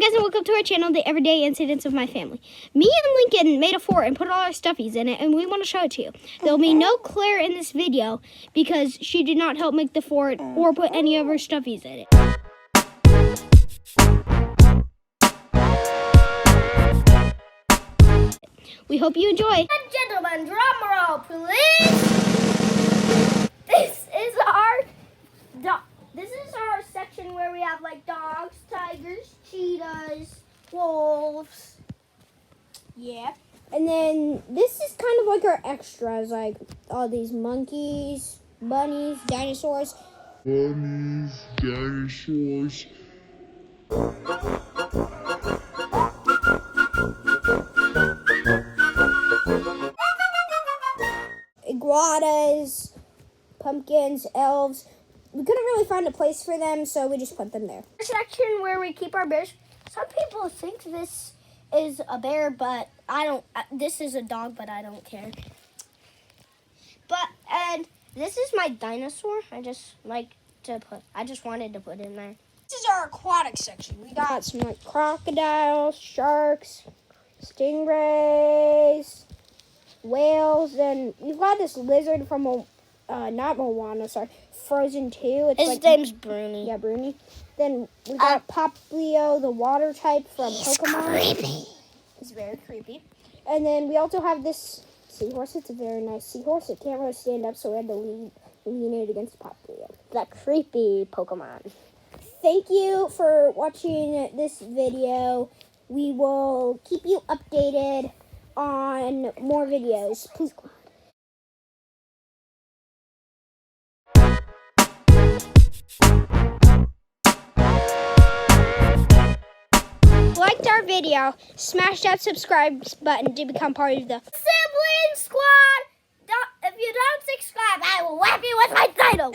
guys, and welcome to our channel, The Everyday Incidents of My Family. Me and Lincoln made a fort and put all our stuffies in it, and we want to show it to you. There will be no Claire in this video because she did not help make the fort or put any of her stuffies in it. We hope you enjoy. Gentlemen, drum roll, please. This is our section where we have like dogs, tigers, cheetahs, wolves. Yeah. And then this is kind of like our extras, like all these monkeys, bunnies, dinosaurs. Iguanas, pumpkins, elves. We couldn't really find a place for them, so we just put them there. Section where we keep our bears. Some people think this is a bear, but I don't. This is a dog, but I don't care. And this is my dinosaur. I just wanted to put in there. This is our aquatic section. We got some like crocodiles, sharks, stingrays, whales, and we've got this lizard from not Moana, Frozen 2. His name's Bruni. Yeah, Bruni. Then we got Poplio, the water type from Pokemon. Creepy. It's very creepy. And then we also have this seahorse. It's a very nice seahorse. It can't really stand up, so we had to lean it against Poplio. The creepy Pokemon. Thank you for watching this video. We will keep you updated on more videos. Please. Liked our video, smash that subscribe button to become part of the Sibling Squad. If you don't subscribe, I will whap you with my title.